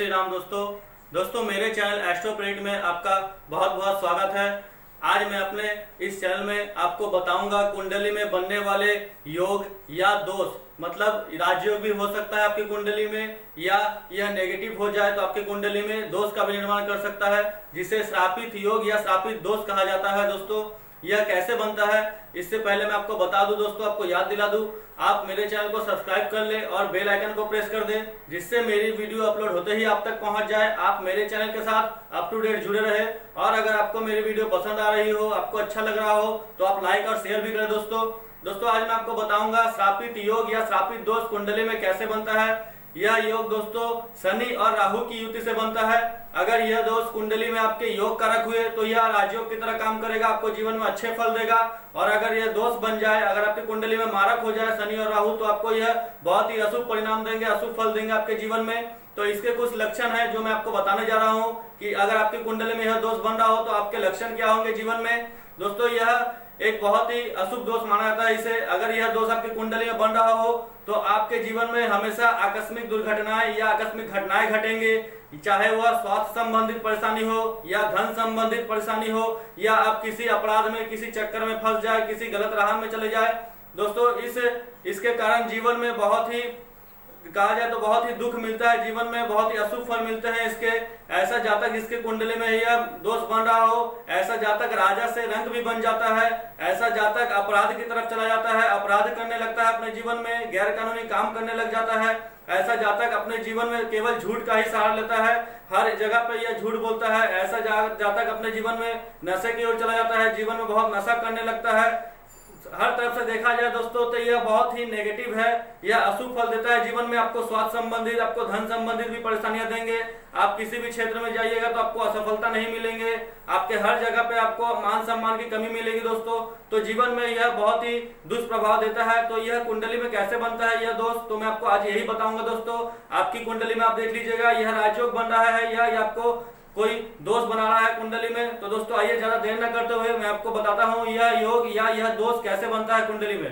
राम दोस्तों मेरे चैनल एस्ट्रोप्रेडिक्ट में आपका बहुत बहुत स्वागत है। आज मैं अपने इस चैनल में आपको बताऊंगा कुंडली में बनने वाले योग या दोष, मतलब राजयोग भी हो सकता है आपकी कुंडली में, या यह नेगेटिव हो जाए तो आपकी कुंडली में दोष का भी निर्माण कर सकता है, जिसे श्रापित योग या श्रापित दोष कहा जाता है। दोस्तों यह कैसे बनता है, इससे पहले मैं आपको बता दूं दोस्तों, आपको याद दिला दूं, आप मेरे चैनल को सब्सक्राइब कर ले और बेल आइकन को प्रेस कर दें, जिससे मेरी वीडियो अपलोड होते ही आप तक पहुंच जाए। आप मेरे चैनल के साथ अप टू डेट जुड़े रहे, और अगर आपको मेरी वीडियो पसंद आ रही हो, आपको अच्छा लग रहा हो, तो आप लाइक और शेयर भी करें। दोस्तों आज मैं आपको बताऊंगा श्रापित योग या श्रापित दोष कुंडली में कैसे बनता है। यह योग दोस्तों शनि और राहु की युति से बनता है। अगर यह दोष कुंडली में आपके योग कारक हुए तो यह राजयोग की तरह काम करेगा, आपको जीवन में अच्छे फल देगा। और अगर यह दोष बन जाए, अगर आपकी कुंडली में मारक हो जाए शनि और राहु, तो आपको यह बहुत ही अशुभ परिणाम देंगे, अशुभ फल देंगे आपके जीवन में। तो इसके कुछ लक्षण है जो मैं आपको बताने जा रहा हूँ कि अगर आपकी कुंडली में यह दोष बन रहा हो तो आपके लक्षण क्या होंगे जीवन में। दोस्तों यह एक बहुत ही अशुभ दोष माना जाता है इसे। अगर यह दोष आपकी कुंडली में बन रहा हो तो आपके जीवन में हमेशा आकस्मिक दुर्घटनाएं या आकस्मिक घटनाएं घटेंगे, चाहे वह स्वास्थ्य संबंधित परेशानी हो या धन संबंधित परेशानी हो, या आप किसी अपराध में, किसी चक्कर में फंस जाए, किसी गलत राह में चले जाए। दोस्तों इसके कारण जीवन में बहुत ही, कहा जाए तो बहुत ही दुख मिलता है, जीवन में बहुत ही अशुभ फल मिलते हैं इसके। ऐसा जातक जिसके कुंडली में यह दोष बन रहा हो, ऐसा जातक राजा से रंक भी बन जाता है, ऐसा जातक अपराध की तरफ चला जाता है, अपराध करने लगता है अपने जीवन में, गैर कानूनी काम करने लग जाता है। ऐसा जातक अपने जीवन में केवल झूठ का ही सहारा लेता है, हर जगह पे यह झूठ बोलता है। ऐसा जातक अपने जीवन में नशे की ओर चला जाता है, जीवन में बहुत नशा करने लगता है। हर तरफ से देखा जाए दोस्तों तो यह बहुत ही नेगेटिव है, यह अशुभ फल देता है जीवन में। आपको स्वास्थ्य संबंधित, आपको धन संबंधित भी परेशानियां देंगे। आप किसी भी क्षेत्र में जाइएगा तो आपको असफलता नहीं मिलेंगे, आपके हर जगह पे आपको मान सम्मान की कमी मिलेगी दोस्तों। तो जीवन में यह बहुत ही दुष्प्रभाव देता है। तो यह कुंडली में कैसे बनता है यह दोष, तो मैं आपको आज यही बताऊंगा दोस्तों। आपकी कुंडली में आप देख लीजिएगा यह राजयोग बन रहा है या आपको कोई दोष बना रहा है कुंडली में। तो दोस्तों आइए ज्यादा देर न करते हुए मैं आपको बताता हूँ यह योग या यह दोष कैसे बनता है कुंडली में।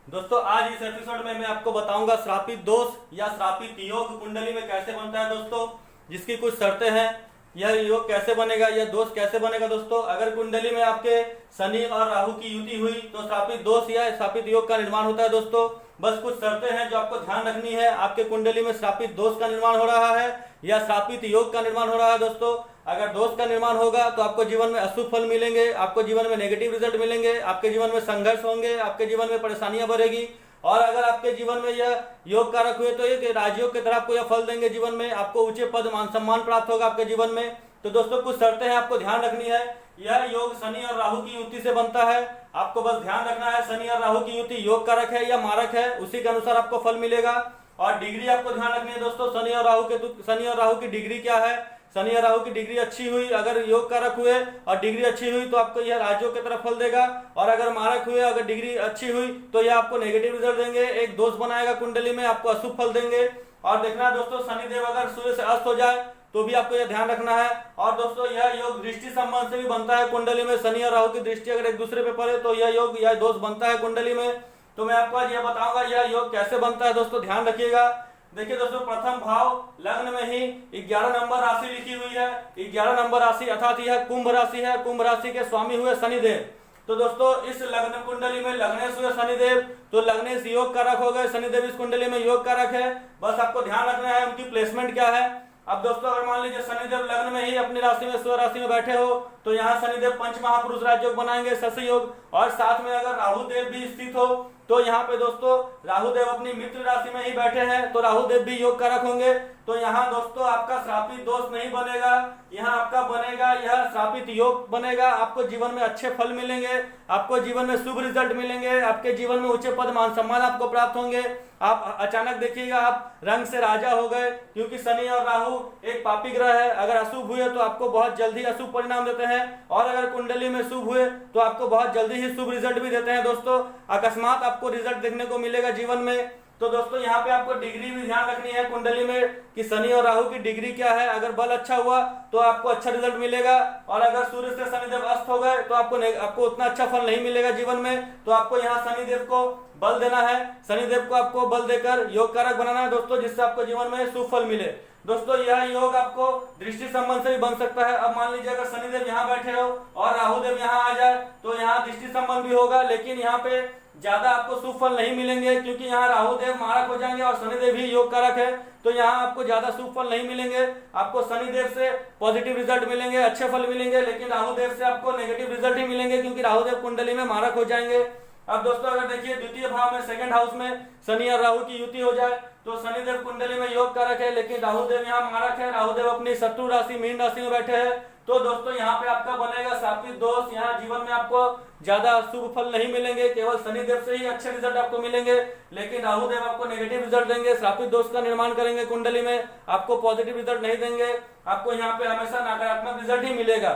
दोस्तों आज इस एपिसोड में मैं आपको बताऊंगा श्रापित दोष या श्रापित योग कुंडली में कैसे बनता है दोस्तों, जिसकी कुछ शर्तें हैं। यह योग कैसे बनेगा, यह दोष कैसे बनेगा दोस्तों। अगर कुंडली में आपके शनि और राहु की युति हुई तो श्रापित दोष या श्रापित योग का निर्माण होता है दोस्तों। बस कुछ शर्तें हैं जो आपको ध्यान रखनी है। आपके कुंडली में श्रापित दोष का निर्माण हो रहा है या श्रापित योग का निर्माण हो रहा है दोस्तों। अगर दोष का निर्माण होगा तो आपको जीवन में अशुभ फल मिलेंगे, आपको जीवन में नेगेटिव रिजल्ट मिलेंगे, आपके जीवन में संघर्ष होंगे, आपके जीवन में परेशानियां बढ़ेगी। और अगर आपके जीवन में यह योग कारक हुए तो एक राजयोग की तरह आपको यह फल देंगे जीवन में, आपको ऊंचे पद मान सम्मान प्राप्त होगा आपके जीवन में। तो दोस्तों कुछ शर्तें हैं आपको ध्यान रखनी है। यह योग शनि और राहु की युति से बनता है। आपको बस ध्यान रखना है शनि और राहु की युति योग कारक है या मारक है, उसी के अनुसार आपको फल मिलेगा। और डिग्री आपको ध्यान रखनी है दोस्तों। शनि और राहु की डिग्री क्या है। शनि और राहु की डिग्री अच्छी हुई, अगर योग कारक हुए और डिग्री अच्छी हुई तो आपको यह राजयोग की तरफ फल देगा। और अगर मारक हुए, अगर डिग्री अच्छी हुई तो यह आपको नेगेटिव रिजल्ट देंगे, एक दोष बनाएगा कुंडली में, आपको अशुभ फल देंगे। और देखना है दोस्तों शनिदेव अगर सूर्य से अस्त हो जाए तो भी आपको यह ध्यान रखना है। और दोस्तों यह योग दृष्टि संबंध से भी बनता है कुंडली में। शनि और राहु की दृष्टि अगर एक दूसरे पे पड़े तो यह योग, यह दोष बनता है कुंडली में। तो मैं आपको आज यह बताऊंगा यह योग कैसे बनता है दोस्तों, ध्यान रखिएगा। देखिए दोस्तों प्रथम भाव लग्न में ही 11 नंबर राशि लिखी हुई है। 11 नंबर राशि अर्थात यह कुंभ राशि है। कुंभ राशि के स्वामी हुए शनिदेव। तो दोस्तों इस लग्न कुंडली में लग्नेश हुए शनिदेव, तो लग्नेश योग कारक हो गए, शनिदेव इस कुंडली में योग कारक है। बस आपको ध्यान रखना है उनकी प्लेसमेंट क्या है। अब दोस्तों अगर मान लीजिए शनिदेव लग्न में ही अपनी राशि में स्व राशि में बैठे हो तो यहाँ शनिदेव पंच महापुरुष राजयोग बनाएंगे, शशि योग। और साथ में अगर राहु देव भी स्थित हो तो यहाँ पे दोस्तों राहु देव अपनी मित्र राशि में ही बैठे हैं तो राहु देव भी योग कारक होंगे। तो यहाँ दोस्तों आपका श्रापित दोष नहीं बनेगा, यहाँ आपका बनेगा यह श्रापित योग बनेगा। आपको जीवन में अच्छे फल मिलेंगे, आपको जीवन में शुभ रिजल्ट मिलेंगे, आपके जीवन में ऊंचे पद मान सम्मान आपको प्राप्त होंगे। आप अचानक देखिएगा आप रंग से राजा हो गए, क्योंकि शनि और राहु एक पापी ग्रह है। अगर अशुभ हुए तो आपको बहुत जल्दी अशुभ परिणाम देते हैं, और अगर कुंडली में शुभ हुए तो आपको बहुत जल्दी ही शुभ रिजल्ट भी देते हैं दोस्तों। अकस्मात आपको रिजल्ट देखने को मिलेगा जीवन में। तो दोस्तों यहाँ पे आपको डिग्री भी ध्यान रखनी है कुंडली में कि शनि और राहु की डिग्री क्या है। अगर बल अच्छा हुआ तो आपको अच्छा रिजल्ट मिलेगा, और अगर सूर्य से शनिदेव अस्त हो गए तो आपको उतना अच्छा फल नहीं मिलेगा जीवन में। तो आपको यहाँ शनिदेव को बल देना है, शनिदेव को आपको बल देकर योग कारक बनाना है दोस्तों, जिससे आपको जीवन में शुभ फल मिले। दोस्तों यह योग आपको दृष्टि संबंध से भी बन सकता है। अब मान लीजिए अगर शनिदेव यहाँ बैठे हो और राहु देव यहाँ आ जाए तो यहाँ दृष्टि संबंध भी होगा, लेकिन यहाँ पे ज्यादा आपको शुभ फल नहीं मिलेंगे, क्योंकि यहाँ राहु देव मारक हो जाएंगे और शनिदेव ही योग कारक है। तो यहाँ आपको ज्यादा शुभ फल नहीं मिलेंगे। आपको शनिदेव से पॉजिटिव रिजल्ट मिलेंगे, अच्छे फल मिलेंगे, लेकिन राहु देव से आपको नेगेटिव रिजल्ट ही मिलेंगे, क्योंकि राहु देव कुंडली में मारक हो जाएंगे। अब दोस्तों अगर देखिए द्वितीय भाव में सेकंड हाउस में शनि और राहु की युति हो जाए तो शनिदेव कुंडली में योग कारक है, लेकिन राहु देव यहाँ मारक है। राहु देव अपनी शत्रु राशि मीन राशि में बैठे हैं। तो दोस्तों यहाँ पे आपका बनेगा श्रापित दोष। यहाँ जीवन में आपको ज्यादा शुभ फल नहीं मिलेंगे, केवल शनिदेव से ही अच्छे रिजल्ट आपको मिलेंगे, लेकिन राहु देव आपको नेगेटिव रिजल्ट देंगे, श्रापित दोष का निर्माण करेंगे कुंडली में, आपको पॉजिटिव रिजल्ट नहीं देंगे, आपको यहाँ पे हमेशा नकारात्मक रिजल्ट ही मिलेगा।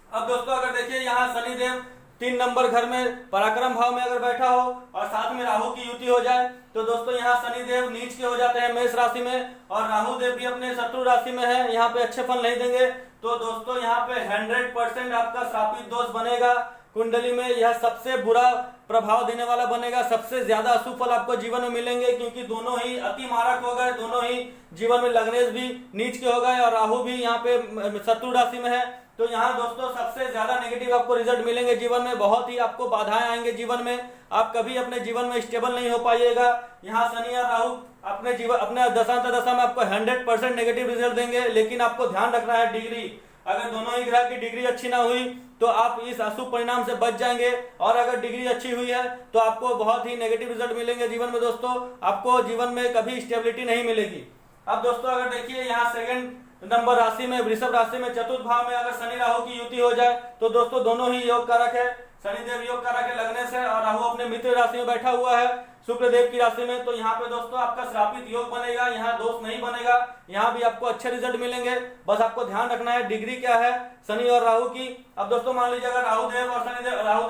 अब दोस्तों अगर देखिए यहाँ शनिदेव 3 नंबर घर में पराक्रम भाव में अगर बैठा हो और साथ में राहु की युति हो जाए तो दोस्तों यहाँ शनिदेव नीच के हो जाते हैं मेष राशि में, और राहु देव भी अपने शत्रु राशि में है, यहाँ पे अच्छे फल नहीं देंगे। तो दोस्तों यहाँ पे 100% आपका श्रापित दोष बनेगा कुंडली में। यह सबसे बुरा प्रभाव देने वाला बनेगा, सबसे ज्यादा अशुभ फल आपको जीवन में मिलेंगे, क्योंकि दोनों ही अति मारक हो गए, दोनों ही जीवन में लग्नेश भी नीच के हो गए और राहु भी यहाँ पे शत्रु राशि में है। तो यहाँ दोस्तों सबसे ज्यादा नेगेटिव आपको रिजल्ट मिलेंगे जीवन में, बहुत ही आपको बाधाएं आएंगे जीवन में, आप कभी अपने जीवन में स्टेबल नहीं हो पाइएगा। यहाँ शनि और राहु अपने जीवन अपने दशा में आपको 100% नेगेटिव रिजल्ट देंगे, लेकिन आपको ध्यान रखना है डिग्री, अगर दोनों ही ग्रह की डिग्री अच्छी ना हुई तो आप इस अशुभ परिणाम से बच जाएंगे, और अगर डिग्री अच्छी हुई है तो आपको बहुत ही नेगेटिव रिजल्ट मिलेंगे जीवन में। दोस्तों आपको जीवन में कभी स्टेबिलिटी नहीं मिलेगी। अब दोस्तों अगर देखिए यहाँ सेकंड नंबर राशि में वृषभ राशि में चतुर्थ भाव में अगर शनि राहु की युति हो जाए तो दोस्तों दोनों ही योग कारक है, शनिदेव योग कारक है लगने से, और राहु अपने मित्र राशि में बैठा हुआ है शुक्र देव की राशि में। तो यहाँ पे दोस्तों आपका श्रापित योग बनेगा, यहाँ दोष नहीं बनेगा, यहाँ भी आपको अच्छे रिजल्ट मिलेंगे। बस आपको ध्यान रखना है डिग्री क्या है शनि और राहु की। अब दोस्तों मान लीजिए अगर राहु देव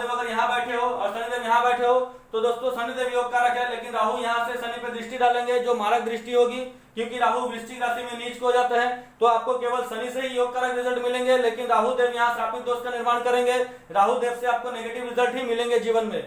अगर यहाँ बैठे हो और शनिदेव यहाँ बैठे हो तो दोस्तों शनिदेव योग कारक है, लेकिन राहु यहाँ से शनि पे दृष्टि डालेंगे जो मारक दृष्टि होगी, क्योंकि राहु वृश्चिक राशि में नीच को जाते हैं। तो आपको केवल शनि से ही योग कारक रिजल्ट मिलेंगे, लेकिन राहु देव यहाँ श्रापित दोष का निर्माण करेंगे, राहु देव से आपको नेगेटिव रिजल्ट ही मिलेंगे जीवन में।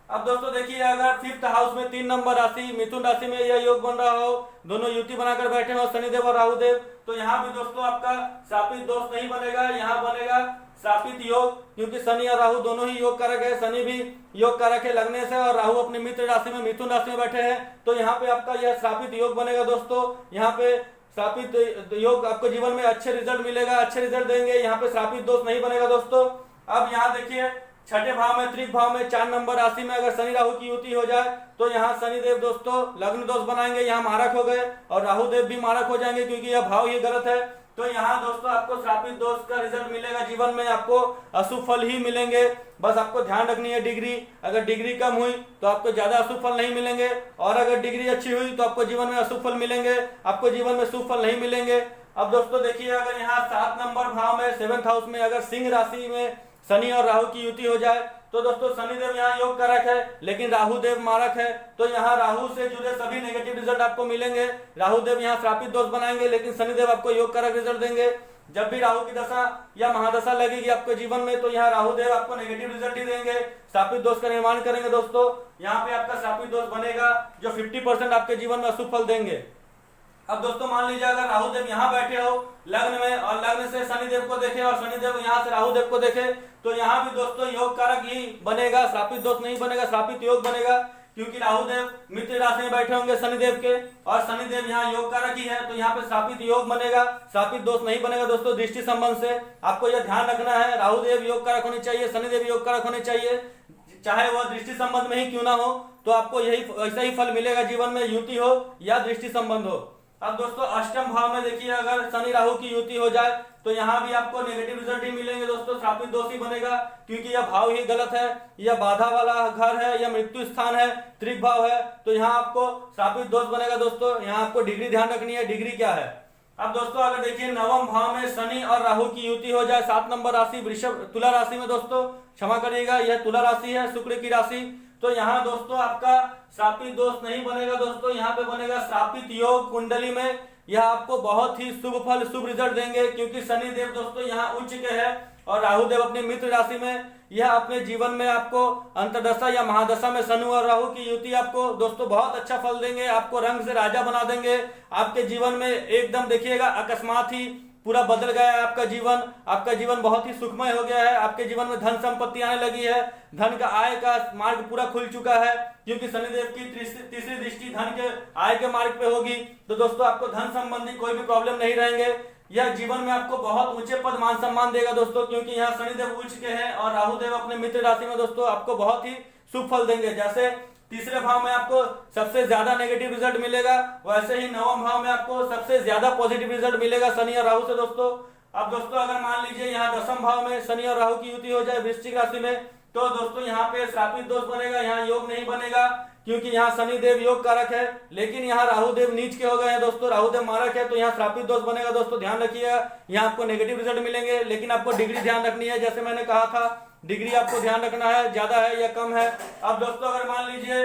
अब दोस्तों देखिए अगर 5th हाउस में 3 नंबर राशि मिथुन राशि में यह योग बन रहा हो, दोनों युति बनाकर बैठे हो शनिदेव और राहु देव, तो यहाँ भी दोस्तों आपका श्रापित दोष नहीं बनेगा, यहाँ बनेगा श्रापित योग, क्योंकि शनि और राहु दोनों ही योग कारक है, शनि भी योग कारक है लगने से, और राहु अपने मित्र राशि में मिथुन राशि में बैठे हैं। तो यहाँ पे आपका यह श्रापित योग बनेगा दोस्तों। यहाँ पे श्रापित योग आपको जीवन में अच्छे रिजल्ट मिलेगा, अच्छे रिजल्ट देंगे, यहाँ पे श्रापित दोष नहीं बनेगा दोस्तों। अब यहाँ देखिए छठे भाव में त्रिक भाव में 4 नंबर राशि में अगर शनि राहु की युति हो जाए तो यहाँ शनिदेव दोस्तों लग्न दोष बनाएंगे, यहाँ मारक हो गए, और राहु देव भी मारक हो जाएंगे, क्योंकि यह भाव ही गलत है। तो यहाँ दोस्तों आपको श्रापित दोष का रिजल्ट मिलेगा जीवन में, आपको अशुभ फल ही मिलेंगे। बस आपको ध्यान रखनी है डिग्री, अगर डिग्री कम हुई तो आपको ज्यादा अशुभ फल नहीं मिलेंगे, और अगर डिग्री अच्छी हुई तो आपको जीवन में अशुभ फल मिलेंगे, आपको जीवन में शुभ फल नहीं मिलेंगे। अब दोस्तों देखिए अगर यहाँ 7 नंबर भाव में 7th हाउस में अगर सिंह राशि में शनि और राहु की युति हो जाए तो दोस्तों शनिदेव यहाँ योग कारक है, लेकिन राहु देव मारक है। तो यहाँ राहु से जुड़े सभी नेगेटिव रिजल्ट आपको मिलेंगे। राहु देव यहाँ श्रापित दोष बनाएंगे, लेकिन शनिदेव आपको योग कारक रिजल्ट देंगे। जब भी राहु की दशा या महादशा लगेगी आपके जीवन में तो यहाँ राहु देव आपको नेगेटिव रिजल्ट ही देंगे, श्रापित दोष का निर्माण करेंगे दोस्तों। यहाँ पे आपका श्रापित दोष बनेगा जो 50% आपके जीवन में अशुभ फल देंगे। अब दोस्तों मान लीजिए अगर राहु देव यहाँ बैठे हो लग्न में, और लग्न से शनिदेव को देखे और शनिदेव यहाँ से राहु देव को देखे, तो यहाँ भी दोस्तों योग कारक ही बनेगा, श्रापित दोष नहीं बनेगा, श्रापित योग बनेगा, क्योंकि राहु देव मित्र राशि में बैठे होंगे शनिदेव के, और शनिदेव यहाँ योग कारक ही है। तो यहाँ पे श्रापित योग बनेगा, श्रापित दोष नहीं बनेगा दोस्तों। दृष्टि संबंध से आपको यह ध्यान रखना है, राहु देव योग कारक होने चाहिए, शनिदेव योग कारक होने चाहिए, चाहे वह दृष्टि संबंध में ही क्यों ना हो, तो आपको यही ऐसा ही फल मिलेगा जीवन में, युति हो या दृष्टि संबंध हो। अब दोस्तों अष्टम भाव में देखिए अगर शनि राहु की युति हो जाए तो यहाँ भी आपको नेगेटिव रिजल्ट ही मिलेंगे दोस्तों, श्रापित दोष ही बनेगा, क्योंकि यह भाव ही गलत है, यह बाधा वाला घर है, यह मृत्यु स्थान है, त्रिक भाव है। तो यहाँ आपको श्रापित दोष बनेगा दोस्तों। यहाँ आपको डिग्री ध्यान रखनी है, डिग्री क्या है। अब दोस्तों अगर देखिए 9वें भाव में शनि और राहु की युति हो जाए, 7 नंबर राशि वृषभ तुला राशि में दोस्तों, क्षमा करिएगा यह तुला राशि है, शुक्र की राशि। तो यहाँ दोस्तों आपका श्रापित दोष नहीं बनेगा दोस्तों, यहाँ पे बनेगा श्रापित योग कुंडली में। यह आपको बहुत ही शुभ फल शुभ रिजल्ट देंगे, क्योंकि शनि देव दोस्तों यहाँ उच्च के हैं और राहु देव अपनी मित्र राशि में, यह अपने जीवन में आपको अंतर्दशा या महादशा में शनि और राहु की युति आपको दोस्तों बहुत अच्छा फल देंगे, आपको रंग से राजा बना देंगे। आपके जीवन में एकदम देखिएगा अकस्मात ही पूरा बदल गया है आपका जीवन, आपका जीवन बहुत ही सुखमय हो गया है, आपके जीवन में धन संपत्ति आने लगी है, धन का आय का मार्ग पूरा खुल चुका है, क्योंकि शनिदेव की तीसरी दृष्टि धन के आय के मार्ग पे होगी। तो दोस्तों आपको धन संबंधी कोई भी प्रॉब्लम नहीं रहेंगे। यह जीवन में आपको बहुत ऊंचे पद मान सम्मान देगा दोस्तों, क्योंकि यहाँ शनिदेव उच्च के हैं और राहु देव अपने मित्र राशि में दोस्तों आपको बहुत ही शुभ फल देंगे। जैसे तीसरे भाव में आपको सबसे ज्यादा नेगेटिव रिजल्ट मिलेगा, वैसे ही नवम भाव में आपको सबसे ज्यादा पॉजिटिव रिजल्ट मिलेगा शनि और राहु से दोस्तों। अब दोस्तों अगर मान लीजिए यहाँ दसम भाव में शनि और राहु की युति हो जाए वृश्चिक राशि में, तो दोस्तों यहाँ पे श्रापित दोष बनेगा, यहाँ योग नहीं बनेगा, क्योंकि यहाँ शनि देव योग कारक है, लेकिन यहाँ राहु देव नीच के हो गए हैं दोस्तों, राहु देव मारक है, तो यहाँ श्रापित दोष बनेगा दोस्तों, ध्यान रखिएगा। यहाँ आपको नेगेटिव रिजल्ट मिलेंगे, लेकिन आपको डिग्री ध्यान रखनी है, जैसे मैंने कहा था डिग्री आपको ध्यान रखना है, ज्यादा है या कम है। अब दोस्तों अगर मान लीजिए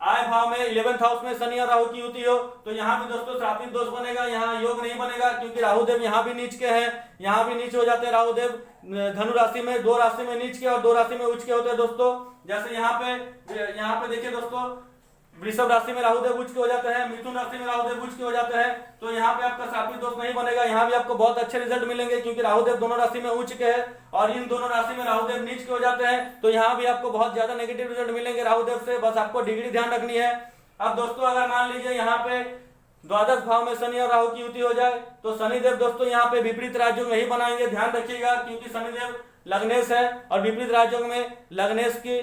आय भाव में 11th हाउस में शनि और राहु की युति हो, तो यहाँ भी दोस्तों श्रापित दोष बनेगा, यहाँ योग नहीं बनेगा, क्योंकि राहु देव यहाँ भी नीच के हैं, यहाँ भी नीच हो जाते हैं राहु देव धनु राशि में, 2 राशि में नीच के और 2 राशि में उच्च के होते हैं दोस्तों। जैसे यहाँ पे देखिए दोस्तों वृषभ राशि में राहु देव उच्च के हो जाते हैं, मिथुन राशि में राहु देव उच्च के हो जाते हैं, तो यहाँ पे आपका श्रापित दोष नहीं बनेगा, यहाँ भी आपको बहुत अच्छे रिजल्ट मिलेंगे, क्योंकि राहु देव दोनों राशि में उच्च के हैं और इन दोनों राशि में राहु देव नीच के हो जाते हैं, तो यहाँ भी आपको बहुत ज्यादा नेगेटिव रिजल्ट मिलेंगे राहु देव से, बस आपको डिग्री ध्यान रखनी है। अब दोस्तों अगर मान लीजिए यहाँ पे द्वादश भाव में शनि और राहु की युति हो जाए, तो शनिदेव दोस्तों यहाँ पे विपरीत राजयोग नहीं बनाएंगे, ध्यान रखिएगा, क्योंकि शनिदेव लग्नेश है और विपरीत राजयोग में लग्नेश की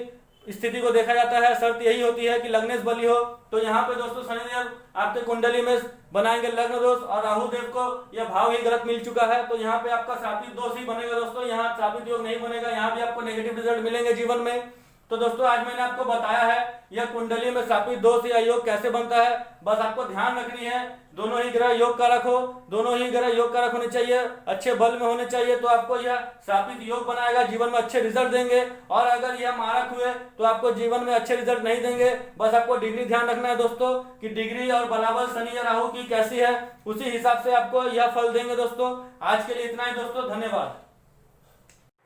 स्थिति को देखा जाता है, शर्त यही होती है कि लग्नेश बली हो। तो यहाँ पे दोस्तों शनिदेव आपके कुंडली में बनाएंगे लग्न दोष, और राहु देव को यह भाव ही गलत मिल चुका है, तो यहाँ पे आपका श्रापित दोष ही बनेगा दोस्तों, यहाँ श्रापित योग नहीं बनेगा, यहाँ भी आपको नेगेटिव रिजल्ट मिलेंगे जीवन में। तो दोस्तों आज मैंने आपको बताया है यह कुंडली में श्रापित दोष या योग कैसे बनता है, बस आपको ध्यान रखनी है, दोनों ही ग्रह योग कारक हो, दोनों ही ग्रह योग कारक होने चाहिए, अच्छे बल में होने चाहिए, तो आपको यह श्रापित योग बनाएगा, जीवन में अच्छे रिजल्ट देंगे। और अगर यह मारक हुए तो आपको जीवन में अच्छे रिजल्ट नहीं देंगे, बस आपको डिग्री ध्यान रखना है दोस्तों, कि डिग्री और बलाबल शनि या राहु की कैसी है, उसी हिसाब से आपको यह फल देंगे दोस्तों। आज के लिए इतना ही दोस्तों, धन्यवाद।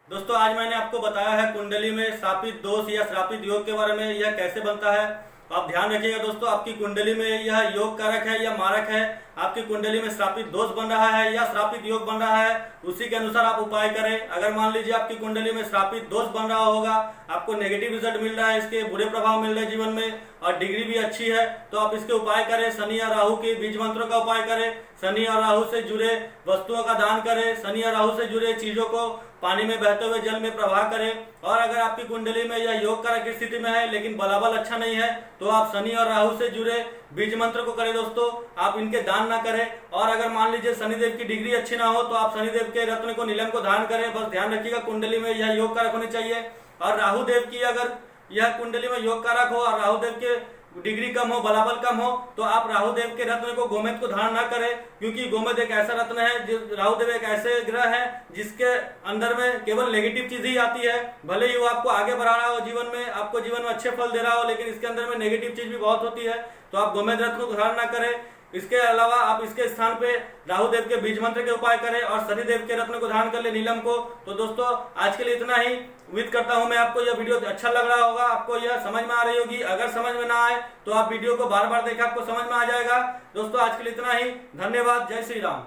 दोस्तों आज मैंने आपको बताया है कुंडली में श्रापित दोष या श्रापित योग के बारे में, यह कैसे बनता है। तो आप ध्यान रखिएगा दोस्तों, आपकी कुंडली में यह योग कारक है या मारक है, आपकी कुंडली में श्रापित दोष बन रहा है या श्रापित योग बन रहा है, उसी के अनुसार आप उपाय करें। अगर मान लीजिए आपकी कुंडली में श्रापित दोष बन रहा होगा, आपको नेगेटिव रिजल्ट मिल रहा है, इसके बुरे प्रभाव मिल रहे हैं जीवन में, और डिग्री भी अच्छी है, तो आप इसके उपाय करें। शनि और राहु के बीज मंत्रों का उपाय करें, शनि और राहु से जुड़े वस्तुओं का दान करें, शनि और राहु से जुड़े चीजों को पानी में बहते हुए जल में प्रवाह करें। और अगर आपकी कुंडली में यह योग कारक की स्थिति में है लेकिन बलाबल अच्छा नहीं है, तो आप शनि और राहु से जुड़े बीज मंत्र को करें दोस्तों, आप इनके दान ना करें। और अगर मान लीजिए शनिदेव की डिग्री अच्छी ना हो, तो आप शनिदेव के रत्न को नीलम को धारण करें। बस ध्यान रखिएगा कुंडली में यह योग कारक होनी चाहिए। और राहु देव की अगर यह कुंडली में योग कारक हो और राहु देव के डिग्री कम हो, बलाबल कम हो, तो आप राहु देव के रत्न को गोमेद को धारण ना करें, क्योंकि गोमेद एक ऐसा रत्न है, राहु देव एक ऐसे ग्रह है जिसके अंदर में केवल नेगेटिव चीज ही आती है। भले ही वो आपको आगे बढ़ा रहा हो जीवन में, आपको जीवन में अच्छे फल दे रहा हो, लेकिन इसके अंदर में नेगेटिव चीज भी बहुत होती है, तो आप गोमेद रत्न को धारण ना करें। इसके अलावा आप इसके स्थान पे राहु देव के बीज मंत्र के उपाय करें और शनिदेव के रत्न को धारण कर ले, नीलम को। तो दोस्तों आज के लिए इतना ही। उम्मीद करता हूं मैं आपको यह वीडियो अच्छा लग रहा होगा, आपको यह समझ में आ रही होगी। अगर समझ में ना आए तो आप वीडियो को बार बार देखें, आपको समझ में आ जाएगा। दोस्तों आज के लिए इतना ही, धन्यवाद, जय श्री राम।